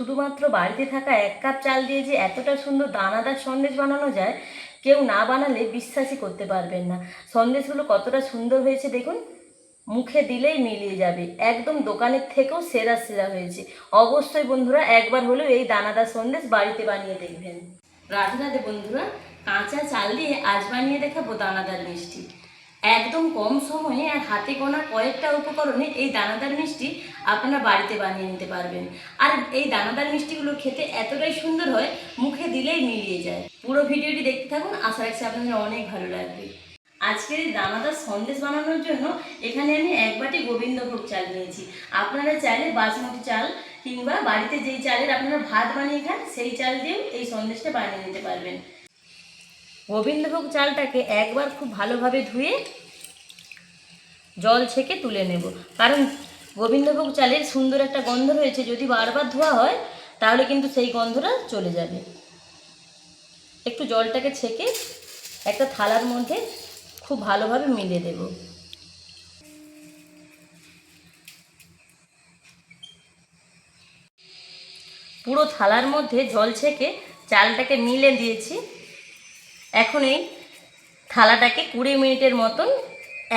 শুধুমাত্র বাড়িতে থাকা 1 কাপ চাল দিয়ে যে এতটা সুন্দর দানাদার সন্দেশ বানানো যায়, কেউ না বানালে বিশ্বাসই করতে পারবেন না। সন্দেশগুলো কতটা সুন্দর হয়েছে দেখুন, মুখে দিলেই মিলিয়ে যাবে। একদম দোকানের থেকেও সেরা সেরা হয়েছে। অবশ্যই বন্ধুরা একবার হলেও এই দানাদার সন্দেশ বাড়িতে বানিয়ে দেখবেন। রাধে রাধে বন্ধুরা, কাঁচা চাল দিয়ে আজ বানিয়ে দেখাবো দানাদার মিষ্টি। একদম কম সময়ে আর হাতে গোনা কয়েকটা উপকরণে এই দানাদার মিষ্টি আপনারা বাড়িতে বানিয়ে নিতে পারবেন। আর এই দানাদার মিষ্টিগুলো খেতে এতটাই সুন্দর হয়, মুখে দিলেই মিলিয়ে যায়। পুরো ভিডিওটি দেখতে থাকুন, আশা রাখছি আপনাদের অনেক ভালো লাগবে। আজকের এই দানাদার সন্দেশ বানানোর জন্য এখানে আমি 1 বাটি গোবিন্দভোগ চাল নিয়েছি। আপনারা চাইলে বাসমতি চাল কিংবা বাড়িতে যেই চালের আপনারা ভাত বানিয়ে খান সেই চাল দিয়েও এই সন্দেশটা বানিয়ে নিতে পারবেন। গোবিন্দভোগ চালটাকে একবার খুব ভালোভাবে ধুয়ে জল ছেঁকে তুলে নেব, কারণ গোবিন্দভোগ চালের সুন্দর একটা গন্ধ রয়েছে। যদি বারবার ধোয়া হয় তাহলে কিন্তু সেই গন্ধটা চলে যাবে। একটু জলটাকে ছেঁকে একটা থালার মধ্যে খুব ভালোভাবে মিলিয়ে দেব। পুরো থালার মধ্যে জল ছেঁকে চালটাকে মিলে দিয়েছি। এখন এই থালাটাকে 20 মিনিটের মতন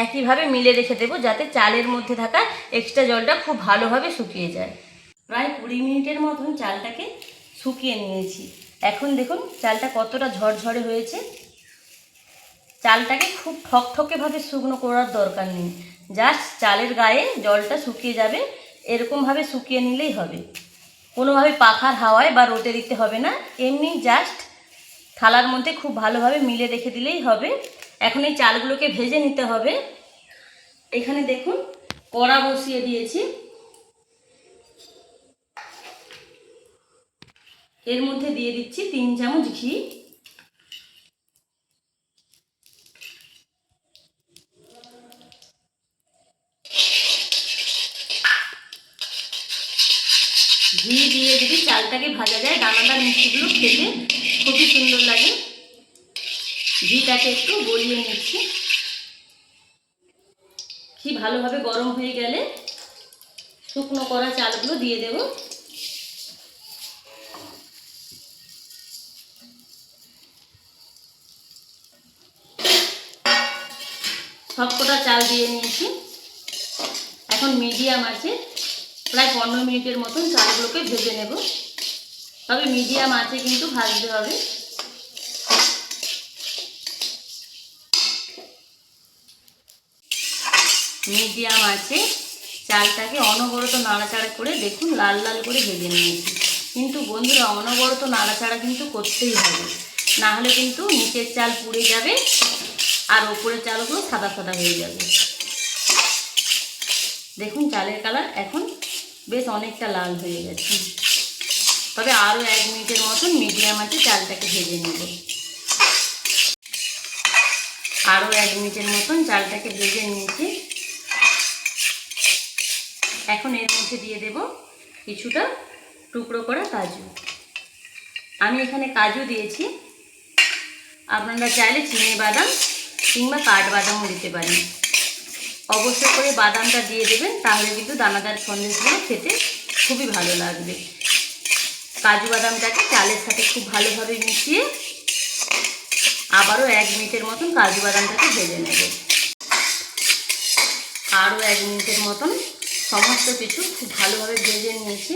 একইভাবে মিলে রেখে দেবো, যাতে চালের মধ্যে থাকা এক্সট্রা জলটা খুব ভালোভাবে শুকিয়ে যায়। প্রায় 20 মিনিটের মতন চালটাকে শুকিয়ে নিয়েছি। এখন দেখুন চালটা কতটা ঝরঝরে হয়েছে। চালটাকে খুব ঠকঠকেভাবে শুকনো করার দরকার নেই, জাস্ট চালের গায়ে জলটা শুকিয়ে যাবে, এরকমভাবে শুকিয়ে নিলেই হবে। কোনোভাবে পাখার হাওয়ায় বা রোদে দিতে হবে না, এমনি জাস্ট থালার মধ্যে খুব ভালোভাবে মিলে রেখে দিলেই হবে। এখন এই চালগুলোকে ভেজে নিতে হবে। এখানে দেখুন কড়া বসিয়ে দিয়েছি, এর মধ্যে দিয়ে দিচ্ছি 3 চামচ ঘি। ঘি দিয়ে যদি চালটাকে ভাজা যায়, দানাদার মিষ্টিগুলো খেতে খুবই সুন্দর লাগে। ঘিটাকে একটু গলিয়ে নিচ্ছি। ঘি ভালোভাবে গরম হয়ে গেলে শুকনো করা চালগুলো দিয়ে দেব। সবকটা চাল দিয়ে নিয়েছি। এখন মিডিয়াম আছে প্রায় 15 মিনিটের মতন চালগুলোকে ভেজে নেব, তবে মিডিয়াম আছে কিন্তু ভাজতে হবে। মিডিয়াম আছে চালটাকে অনবরত নাড়াচাড়া করে দেখুন লাল লাল করে ভেজে নিয়েছি। কিন্তু বন্ধুরা অনবরত নাড়াচাড়া কিন্তু করতেই হবে, না হলে কিন্তু নিচের চাল পুড়ে যাবে আর ওপরের চালগুলো সাদা সাদা হয়ে যাবে। দেখুন চালের কালার এখন বেশ অনেকটা লাল হয়ে গেছে, তবে আরও 1 মিনিটের মতন মিডিয়াম আছে চালটাকে ভেজে নেব। আরও 1 মিনিটের মতন চালটাকে ভেজে নিয়েছি। এখন এর মধ্যে দিয়ে দেব কিছুটা টুকরো করা কাজু। আমি এখানে কাজু দিয়েছি, আপনারা চাইলে চিনি বাদাম কিংবা কাঠবাদামও দিতে পারেন। অবশ্যই করে বাদামটা দিয়ে দেবেন, তাহলে কিন্তু দানাদার সন্দেশগুলো খেতে খুবই ভালো লাগবে। কাজু বাদামটাকে চালের সাথে খুব ভালোভাবে মিশিয়ে আবারও 1 মিনিটের মতন কাজু বাদামটাকে ভেজে নেব। আরও 1 মিনিটের মতন সমস্ত কিছু খুব ভালোভাবে ভেজে নিয়েছি।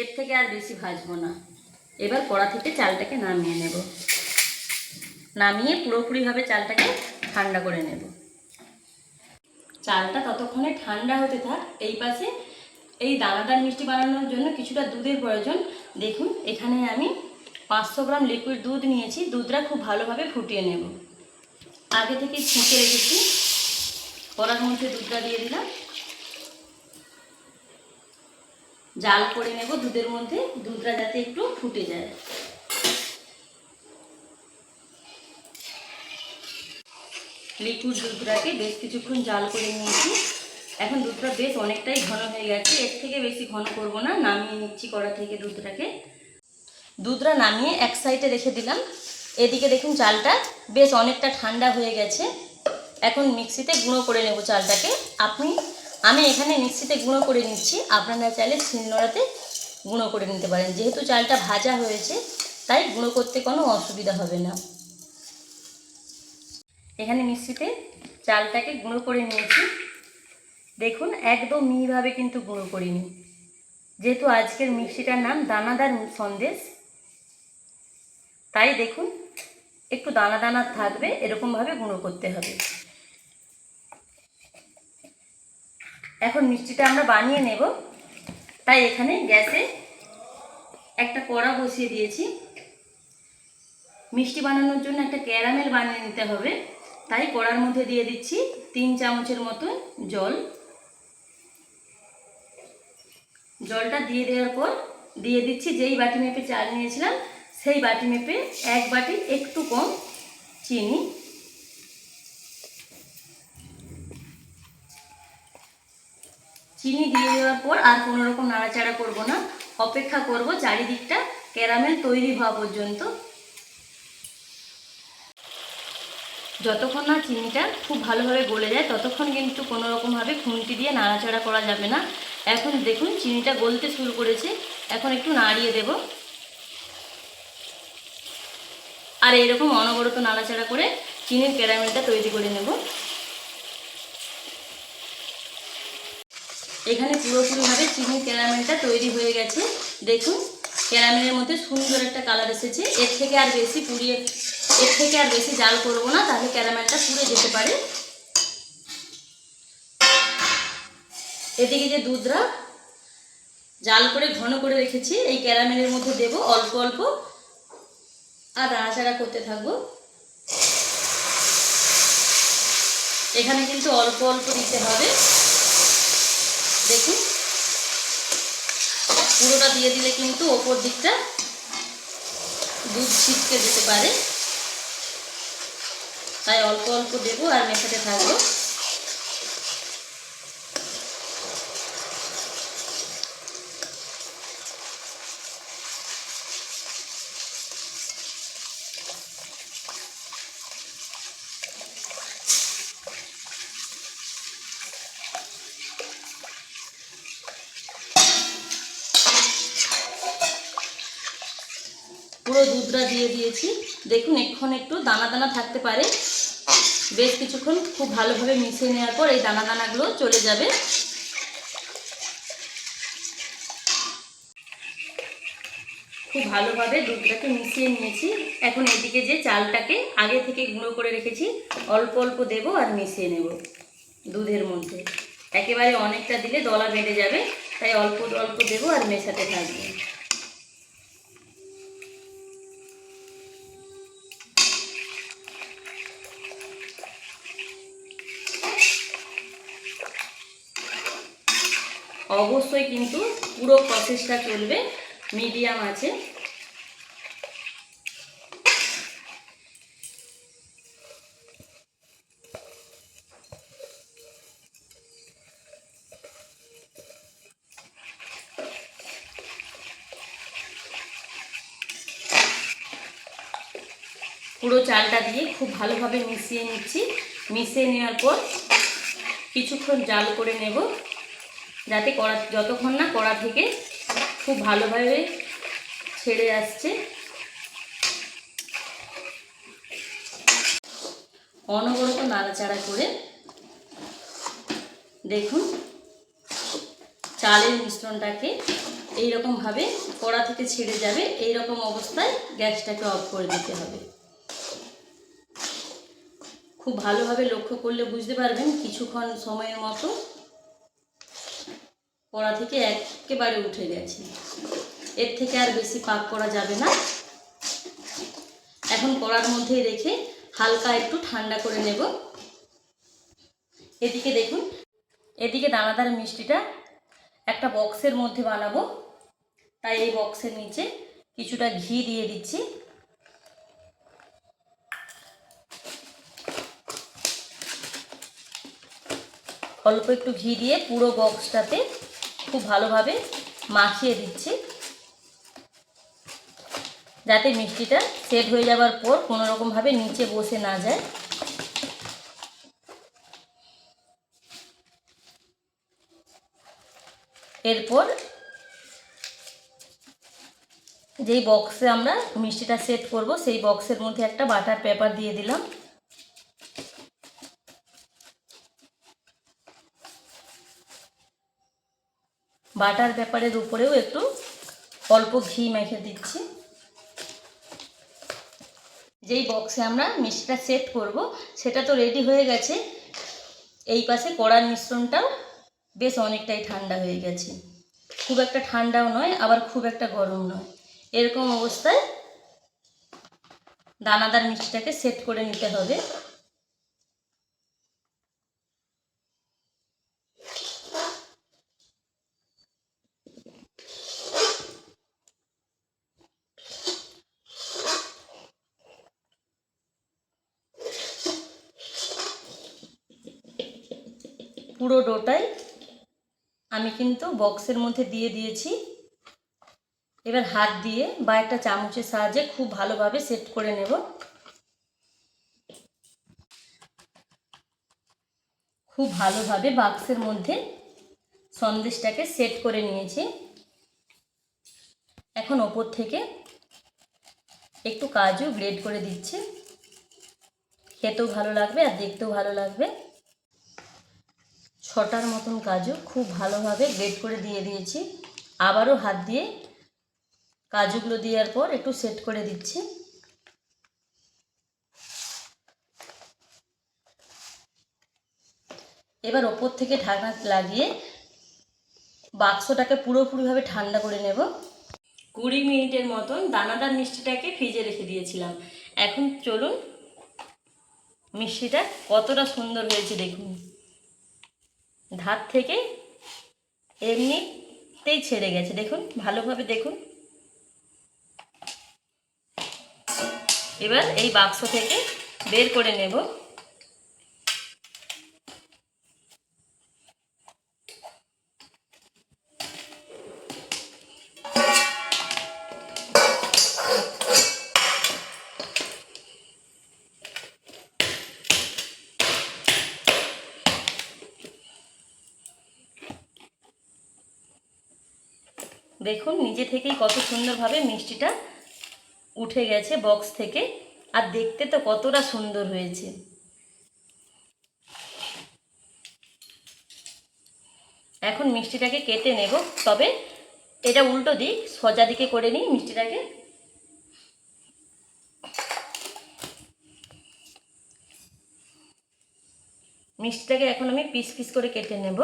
এর থেকে আর বেশি ভাজবো না। এবার কড়া থেকে চালটাকে নামিয়ে নেব। নামিয়ে পুরোপুরিভাবে চালটাকে ঠান্ডা করে নেব। চালটা ততক্ষণে ঠান্ডা হতে থাক। এই পাশে এই দানাদার মিষ্টি বানানোর জন্য কিছুটা দুধের প্রয়োজন। দেখুন এখানে আমি 500 গ্রাম লিকুইড দুধ নিয়েছি। দুধটা খুব ভালোভাবে ফুটিয়ে নেব। আগে থেকে ছেঁকে রেখেছি, কড়ার মধ্যে দুধটা দিয়ে দিলাম। জাল করে নেব দুধের মধ্যে, দুধটা যাতে একটু ফুটে যায়। লিকুইড দুধটাকে বেশ কিছুক্ষণ জাল করে নিয়েছি। এখন দুধটা বেশ অনেকটাই ঘন হয়ে গেছে, এর থেকে বেশি ঘন করব না। নামিয়ে নিচ্ছি কড়া থেকে দুধটাকে। দুধটা নামিয়ে এক সাইডে রেখে দিলাম। এদিকে দেখুন চালটা বেশ অনেকটা ঠান্ডা হয়ে গেছে। এখন মিক্সিতে গুঁড়ো করে নেব চালটাকে। আমি এখানে মিক্সিতে গুঁড়ো করে নিচ্ছি, আপনারা চাইলে শিলনোড়াতে গুঁড়ো করে নিতে পারেন। যেহেতু চালটা ভাজা হয়েছে তাই গুঁড়ো করতে কোনো অসুবিধা হবে না। এখানে মিক্সিতে চালটাকে গুঁড়ো করে নিয়েছি। দেখুন একদম মিহিভাবে কিন্তু গুঁড়ো করিনি, যেহেতু আজকের মিক্সিটার নাম দানাদার সন্দেশ, তাই দেখুন একটু দানা দানা থাকবে, এরকমভাবে গুঁড়ো করতে হবে। এখন মিষ্টিটা আমরা বানিয়ে নেব, তাই এখানে গ্যাসে একটা কড়া বসিয়ে দিয়েছি। মিষ্টি বানানোর জন্য একটা ক্যারামেল বানিয়ে নিতে হবে, তাই কড়ার মধ্যে দিয়ে দিচ্ছি 3 চামচের মতন জল। জলটা দিয়ে দেওয়ার পর দিয়ে দিচ্ছি যেই বাটি মেপে চাল নিয়েছিলাম সেই বাটি মেপে 1 বাটি একটু কম চিনি। চিনি দিয়ে দেওয়ার পর আর কোনো রকম নাড়াচাড়া করব না, অপেক্ষা করব চারিদিকটা ক্যারামেল তৈরি হওয়া পর্যন্ত। যতক্ষণ না চিনিটা খুব ভালোভাবে গলে যায় ততক্ষণ কিন্তু কোনো রকমভাবে খুন্তি দিয়ে নাড়াচাড়া করা যাবে না। এখন দেখুন চিনিটা গলতে শুরু করেছে, এখন একটু নাড়িয়ে দেব। আর এরকম অনবরত নাড়াচাড়া করে চিনির ক্যারামেলটা তৈরি করে নেব। এখানে পুরোপুরিভাবে চিনির ক্যারামেলটা তৈরি হয়ে গেছে। দেখুন ক্যারামেলের মধ্যে সুন্দর একটা কালার এসেছে। এর থেকে আর বেশি জাল করব না, তাহলে ক্যারামেলটা পুড়ে যেতে পারে। এদিকে যে দুধটা জাল করে ঘন করে রেখেছি এই ক্যারামেলের মধ্যে দেব অল্প অল্প, আর নাড়াচাড়া করতে থাকবো। এখানে কিন্তু অল্প অল্প দিতে হবে। দেখুন পুরোটা দিয়ে দিলে কিন্তু ওপর দিকটা দুধ ছিটকে যেতে পারে, তাই অল্প অল্প দেবো আর মেশাতে থাকবো। পুরো দুধটা দিয়ে দিয়েছি। দেখুন এখন একটু দানা দানা থাকতে পারে, বেশ কিছুক্ষণ খুব ভালোভাবে মিশিয়ে নেওয়ার পর এই দানা দানাগুলো চলে যাবে। খুব ভালোভাবে দুধটাকে মিশিয়ে নিয়েছি। এখন এদিকে যে চালটাকে আগে থেকে গুঁড়ো করে রেখেছি অল্প অল্প দেব আর মিশিয়ে নেব দুধের মধ্যে। একেবারে অনেকটা দিলে দলা বেঁধে যাবে, তাই অল্প অল্প দেব আর মেশাতে থাকবো। অবশ্যই কিন্তু পুরো প্রসেসটা চলবে মিডিয়াম আছে। পুরো চালটা দিয়ে খুব ভালোভাবে মিশিয়ে নিচ্ছি। মিশিয়ে নেওয়ার পর কিছুক্ষণ জাল করে নেব, যাতে যতক্ষণ না কড়া থেকে খুব ভালোভাবে ছেড়ে আসছে। অনবরত নাড়াচাড়া করে দেখুন চালের মিশ্রণটাকে এইরকমভাবে কড়া থেকে ছেড়ে যাবে। এই রকম অবস্থায় গ্যাসটাকে অফ করে দিতে হবে। খুব ভালোভাবে লক্ষ্য করলে বুঝতে পারবেন কিছুক্ষণ সময়ের মতো কড়া থেকে একেবারে উঠে গেছে। এর থেকে আর বেশি পাক করা যাবে না। এখন কড়ার মধ্যে রেখে হালকা একটু ঠান্ডা করে নেব। এদিকে দেখুন, এদিকে দানাদার মিষ্টিটা একটা বক্সের মধ্যে বানাবো, তাই এই বক্সের নিচে কিছুটা ঘি দিয়ে দিচ্ছি। অল্প একটু ঘি দিয়ে পুরো বক্সটাতে খুব ভালোভাবে মাখিয়ে দিচ্ছি, যাতে মিষ্টিটা সেট হয়ে যাওয়ার পর কোনো রকমভাবে নিচে বসে না যায়। এরপর যেই বক্সে আমরা মিষ্টিটা সেট করব সেই বক্সের মধ্যে একটা বাটার পেপার দিয়ে দিলাম। বাটার পেপারের উপরেও একটু অল্প ঘি মেখে দিচ্ছি। যেই বক্সে আমরা মিষ্টিটা সেট করব সেটা তো রেডি হয়ে গেছে। এই পাশে কড়ার মিশ্রণটাও বেশ অনেকটাই ঠান্ডা হয়ে গেছে, খুব একটা ঠান্ডাও নয় আবার খুব একটা গরম নয়। এরকম অবস্থায় দানাদার মিষ্টিটাকে সেট করে নিতে হবে। পুরো ডোটাই আমি কিন্তু বক্সের মধ্যে দিয়ে দিয়েছি। এবার হাত দিয়ে বা একটা চামচের সাহায্যে খুব ভালোভাবে সেট করে নেব। খুব ভালোভাবে বাক্সের মধ্যে সন্দেশটাকে সেট করে নিয়েছি। এখন ওপর থেকে একটু কাজু গ্রেড করে দিচ্ছি, খেতেও ভালো লাগবে আর দেখতেও ভালো লাগবে। 6টার মতন কাজু খুব ভালোভাবে গ্রেড করে দিয়ে দিয়েছি। আবারও হাত দিয়ে কাজুগুলো দেওয়ার পর একটু সেট করে দিচ্ছি। এবার ওপর থেকে ঢাকনা লাগিয়ে বাক্সটাকে পুরোপুরিভাবে ঠান্ডা করে নেব। 20 মিনিটের মতন দানাদার মিষ্টিটাকে ফ্রিজে রেখে দিয়েছিলাম। এখন চলুন মিষ্টিটা কতটা সুন্দর হয়েছে দেখুন। ধার থেকে এমনিতেই ছেড়ে গেছে, দেখুন ভালোভাবে দেখুন। এবার এই বাক্স থেকে বের করে নেব। দেখুন নিজে থেকেই কত সুন্দরভাবে মিষ্টিটা উঠে গেছে বক্স থেকে, আর দেখতে তো কতটা সুন্দর হয়েছে। এখন মিষ্টিটাকে কেটে নেব, তবে এটা উল্টো দিক, সোজা দিকে করে নিই মিষ্টিটাকে। মিষ্টিটাকে এখন আমি পিস পিস করে কেটে নেব।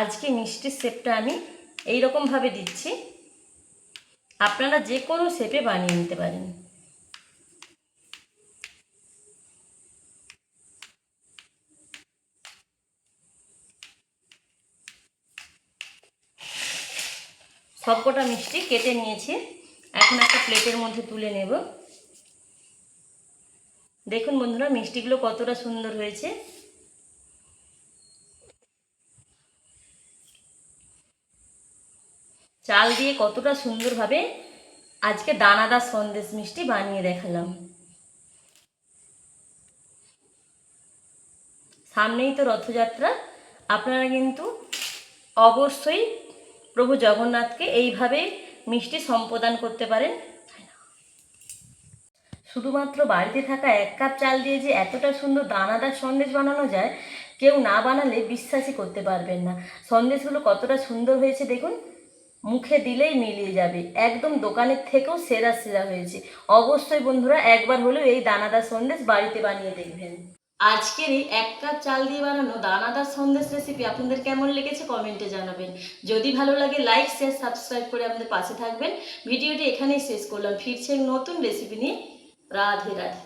আজকে মিষ্টির শেপটা আমি এই রকমভাবে দিচ্ছি, আপনারা যে কোনো শেপে বানিয়ে নিতে পারেন। সবকটা মিষ্টি কেটে নিয়েছি, এখন একটা প্লেটের মধ্যে তুলে নেব। দেখুন বন্ধুরা মিষ্টিগুলো কতটা সুন্দর হয়েছে। চাল দিয়ে কতটা সুন্দরভাবে আজকে দানাদার সন্দেশ মিষ্টি বানিয়ে দেখালাম। সামনেই তো রথযাত্রা, আপনারা কিন্তু অবশ্যই প্রভু জগন্নাথকে এইভাবে মিষ্টি সম্প্রদান করতে পারেন। শুধুমাত্র বাড়িতে থাকা 1 কাপ চাল দিয়ে যে এতটা সুন্দর দানাদার সন্দেশ বানানো যায়, কেউ না বানালে বিশ্বাসই করতে পারবেন না। সন্দেশগুলো কতটা সুন্দর হয়েছে দেখুন, মুখে দিলেই মিলিয়ে যাবে, একদম দোকানের থেকেও সেরা সেরা হয়েছে। অবশ্যই বন্ধুরা একবার হলেও এই দানাদার সন্দেশ বাড়িতে বানিয়ে দেখবেন। আজকের এই 1 কাপ চাল দিয়ে বানানো দানাদার সন্দেশ রেসিপি আপনাদের কেমন লেগেছে কমেন্টে জানাবেন। যদি ভালো লাগে লাইক শেয়ার সাবস্ক্রাইব করে আমাদের পাশে থাকবেন। ভিডিওটি এখানেই শেষ করলাম, ফিরছে নতুন রেসিপি নিয়ে। রাধে রাধে।